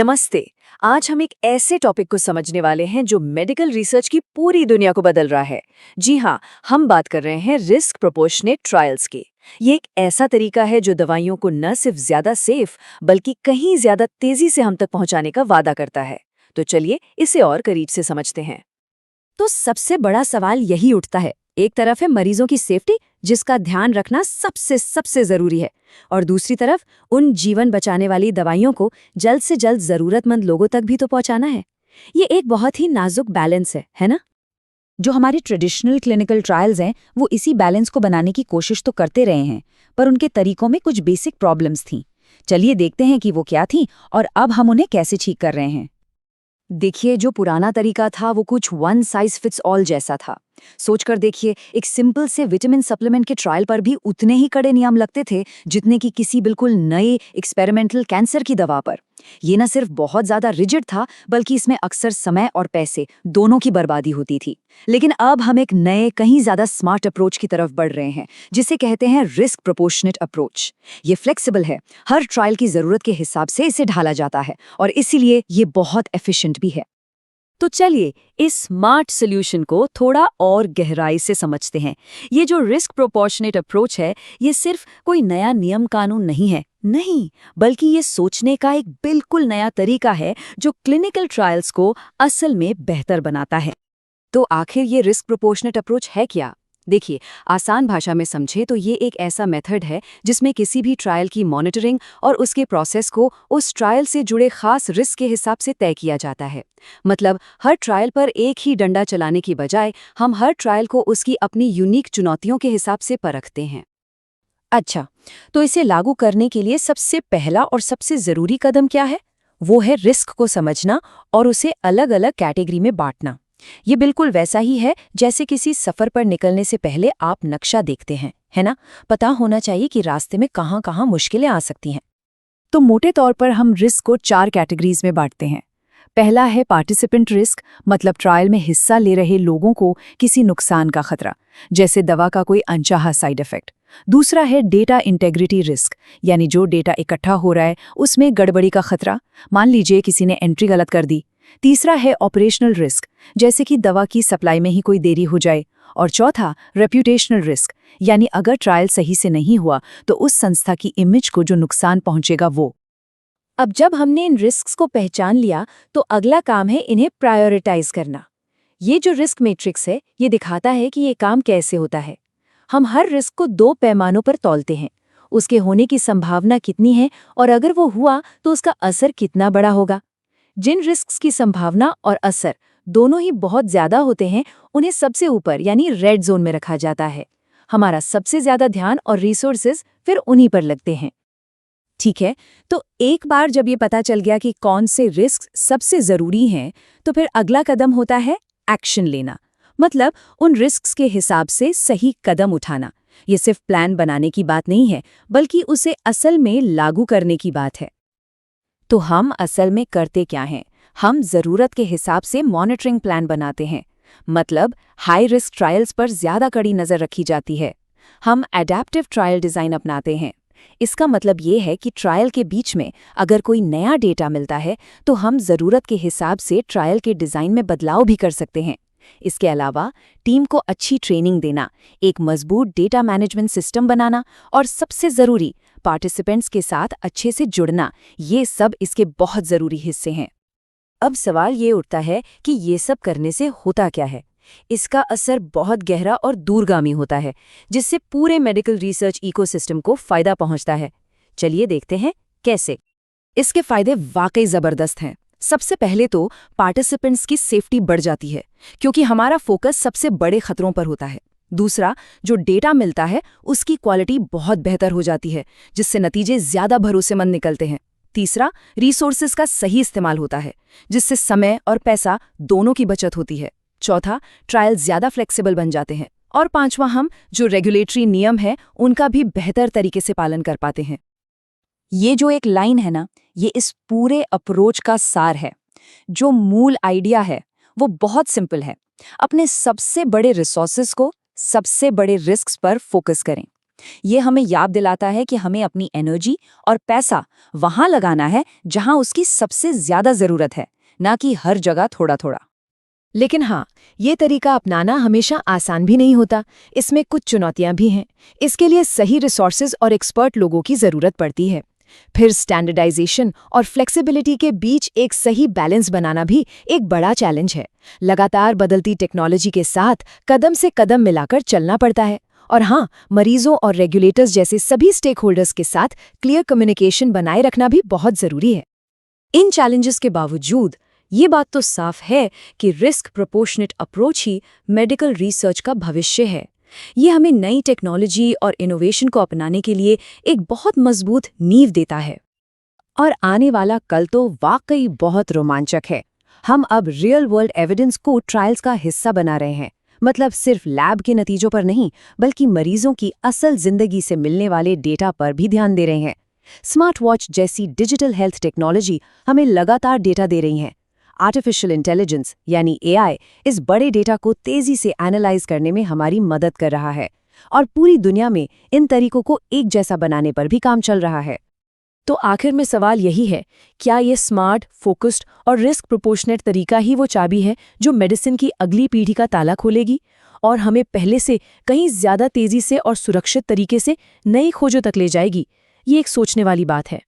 नमस्ते। आज हम एक ऐसे टॉपिक को समझने वाले हैं जो मेडिकल रिसर्च की पूरी दुनिया को बदल रहा है। जी हाँ, हम बात कर रहे हैं रिस्क प्रोपोर्शनेट ट्रायल्स की। ये एक ऐसा तरीका है जो दवाइयों को न सिर्फ ज्यादा सेफ बल्कि कहीं ज्यादा तेजी से हम तक पहुंचाने का वादा करता है। तो चलिए इसे और करीब से समझते हैं। तो सबसे बड़ा सवाल यही उठता है। एक तरफ है मरीजों की सेफ्टी, जिसका ध्यान रखना सबसे सबसे जरूरी है, और दूसरी तरफ उन जीवन बचाने वाली दवाइयों को जल्द से जल्द जरूरतमंद लोगों तक भी तो पहुंचाना है। ये एक बहुत ही नाजुक बैलेंस है ना? जो हमारे ट्रेडिशनल क्लिनिकल ट्रायल्स हैं, वो इसी बैलेंस को बनाने की कोशिश तो करते रहे हैं, पर उनके तरीकों में कुछ बेसिक प्रॉब्लम्स थीं। चलिए देखते हैं कि वो क्या थीं और अब हम उन्हें कैसे ठीक कर रहे हैं। देखिए, जो पुराना तरीका था वो कुछ वन साइज फिट्स ऑल जैसा था। सोचकर देखिए, एक सिंपल से विटामिन सप्लीमेंट के ट्रायल पर भी उतने ही कड़े नियम लगते थे जितने कि किसी बिल्कुल नए एक्सपेरिमेंटल कैंसर की दवा पर। ये न सिर्फ बहुत ज्यादा रिजिड था, बल्कि इसमें अक्सर समय और पैसे दोनों की बर्बादी होती थी। लेकिन अब हम एक नए, कहीं ज्यादा स्मार्ट अप्रोच की तरफ बढ़ रहे हैं, जिसे कहते हैं रिस्क प्रोपोर्शनेट अप्रोच। ये फ्लेक्सिबल है, हर ट्रायल की जरूरत के हिसाब से इसे ढाला जाता है और इसीलिए ये बहुत एफिशिएंट भी है। तो चलिए इस स्मार्ट सॉल्यूशन को थोड़ा और गहराई से समझते हैं। ये जो रिस्क प्रोपोर्शनेट अप्रोच है, ये सिर्फ कोई नया नियम कानून नहीं है, नहीं, बल्कि ये सोचने का एक बिल्कुल नया तरीका है जो क्लिनिकल ट्रायल्स को असल में बेहतर बनाता है। तो आखिर ये रिस्क प्रोपोर्शनेट अप्रोच है क्या? देखिए, आसान भाषा में समझे तो ये एक ऐसा मेथड है जिसमें किसी भी ट्रायल की मॉनिटरिंग और उसके प्रोसेस को उस ट्रायल से जुड़े खास रिस्क के हिसाब से तय किया जाता है। मतलब हर ट्रायल पर एक ही डंडा चलाने की बजाय हम हर ट्रायल को उसकी अपनी यूनिक चुनौतियों के हिसाब से परखते हैं। अच्छा, तो इसे लागू करने के लिए सबसे पहला और सबसे जरूरी कदम क्या है? वो है रिस्क को समझना और उसे अलग अलग कैटेगरी में बांटना। ये बिल्कुल वैसा ही है जैसे किसी सफर पर निकलने से पहले आप नक्शा देखते हैं, है ना? पता होना चाहिए कि रास्ते में कहाँ कहाँ मुश्किलें आ सकती हैं। तो मोटे तौर पर हम रिस्क को 4 कैटेगरीज में बांटते हैं। पहला है पार्टिसिपेंट रिस्क, मतलब ट्रायल में हिस्सा ले रहे लोगों को किसी नुकसान का खतरा, जैसे दवा का कोई अनचाहा साइड इफेक्ट। दूसरा है डेटा इंटेग्रिटी रिस्क, यानी जो डेटा इकट्ठा हो रहा है उसमें गड़बड़ी का खतरा, मान लीजिए किसी ने एंट्री गलत कर दी। तीसरा है ऑपरेशनल रिस्क, जैसे कि दवा की सप्लाई में ही कोई देरी हो जाए। और चौथा रेप्यूटेशनल रिस्क, यानी अगर ट्रायल सही से नहीं हुआ तो उस संस्था की इमेज को जो नुकसान पहुंचेगा वो। अब जब हमने इन रिस्क्स को पहचान लिया, तो अगला काम है इन्हें प्रायोरिटाइज करना। ये जो रिस्क मैट्रिक्स है, ये दिखाता है कि ये काम कैसे होता है। हम हर रिस्क को 2 पैमानों पर तौलते हैं, उसके होने की संभावना कितनी है और अगर वो हुआ तो उसका असर कितना बड़ा होगा। जिन रिस्क्स की संभावना और असर दोनों ही बहुत ज्यादा होते हैं, उन्हें सबसे ऊपर यानी रेड जोन में रखा जाता है। हमारा सबसे ज्यादा ध्यान और रिसोर्सेज फिर उन्हीं पर लगते हैं। ठीक है, तो एक बार जब ये पता चल गया कि कौन से रिस्क सबसे जरूरी हैं, तो फिर अगला कदम होता है एक्शन लेना। मतलब उन रिस्क्स के हिसाब से सही कदम उठाना। ये सिर्फ प्लान बनाने की बात नहीं है, बल्कि उसे असल में लागू करने की बात है। तो हम असल में करते क्या हैं? हम जरूरत के हिसाब से मॉनिटरिंग प्लान बनाते हैं। मतलब हाई रिस्क ट्रायल्स पर ज्यादा कड़ी नजर रखी जाती है। हम एडेप्टिव ट्रायल डिजाइन अपनाते हैं। इसका मतलब ये है कि ट्रायल के बीच में अगर कोई नया डेटा मिलता है, तो हम जरूरत के हिसाब से ट्रायल के डिजाइन में बदलाव भी कर सकते हैं। इसके अलावा टीम को अच्छी ट्रेनिंग देना, एक मजबूत डेटा मैनेजमेंट सिस्टम बनाना और सबसे जरूरी पार्टिसिपेंट्स के साथ अच्छे से जुड़ना, ये सब इसके बहुत जरूरी हिस्से हैं। अब सवाल ये उठता है कि ये सब करने से होता क्या है? इसका असर बहुत गहरा और दूरगामी होता है, जिससे पूरे मेडिकल रिसर्च इकोसिस्टम को फायदा पहुंचता है। चलिए देखते हैं कैसे। इसके फायदे वाकई जबरदस्त हैं। सबसे पहले तो पार्टिसिपेंट्स की सेफ्टी बढ़ जाती है, क्योंकि हमारा फोकस सबसे बड़े खतरों पर होता है। दूसरा, जो डेटा मिलता है उसकी क्वालिटी बहुत बेहतर हो जाती है, जिससे नतीजे ज्यादा भरोसेमंद निकलते हैं। तीसरा, रिसोर्सेज का सही इस्तेमाल होता है, जिससे समय और पैसा दोनों की बचत होती है। चौथा, ट्रायल ज्यादा फ्लेक्सिबल बन जाते हैं। और पांचवा, हम जो रेगुलेटरी नियम है उनका भी बेहतर तरीके से पालन कर पाते हैं। ये जो एक लाइन है ना, ये इस पूरे अप्रोच का सार है। जो मूल आइडिया है वो बहुत सिंपल है। अपने सबसे बड़े रिसोर्सेज को सबसे बड़े रिस्क्स पर फोकस करें। ये हमें याद दिलाता है कि हमें अपनी एनर्जी और पैसा वहां लगाना है जहां उसकी सबसे ज्यादा जरूरत है, ना कि हर जगह थोड़ा थोड़ा। लेकिन हाँ, ये तरीका अपनाना हमेशा आसान भी नहीं होता। इसमें कुछ चुनौतियां भी हैं। इसके लिए सही रिसोर्सेज और एक्सपर्ट लोगों की जरूरत पड़ती है। फिर स्टैंडर्डाइजेशन और फ्लेक्सिबिलिटी के बीच एक सही बैलेंस बनाना भी एक बड़ा चैलेंज है। लगातार बदलती टेक्नोलॉजी के साथ कदम से कदम मिलाकर चलना पड़ता है। और हाँ, मरीजों और रेगुलेटर्स जैसे सभी स्टेक होल्डर्स के साथ क्लियर कम्युनिकेशन बनाए रखना भी बहुत जरूरी है। इन चैलेंजेस के बावजूद ये बात तो साफ है कि रिस्क प्रोपोर्शनेट अप्रोच ही मेडिकल रिसर्च का भविष्य है। ये हमें नई टेक्नोलॉजी और इनोवेशन को अपनाने के लिए एक बहुत मजबूत नींव देता है। और आने वाला कल तो वाकई बहुत रोमांचक है। हम अब रियल वर्ल्ड एविडेंस को ट्रायल्स का हिस्सा बना रहे हैं। मतलब सिर्फ लैब के नतीजों पर नहीं, बल्कि मरीजों की असल जिंदगी से मिलने वाले डेटा पर भी ध्यान दे रहे हैं। स्मार्ट वॉच जैसी डिजिटल हेल्थ टेक्नोलॉजी हमें लगातार डेटा दे रही है। आर्टिफिशियल इंटेलिजेंस यानी एआई इस बड़े डेटा को तेजी से एनालाइज करने में हमारी मदद कर रहा है और पूरी दुनिया में इन तरीकों को एक जैसा बनाने पर भी काम चल रहा है। तो आखिर में सवाल यही है, क्या ये स्मार्ट, फोकस्ड और रिस्क प्रोपोर्शनेट तरीका ही वो चाबी है जो मेडिसिन की अगली पीढ़ी का ताला खोलेगी और हमें पहले से कहीं ज्यादा तेजी से और सुरक्षित तरीके से नई खोजों तक ले जाएगी? ये एक सोचने वाली बात है।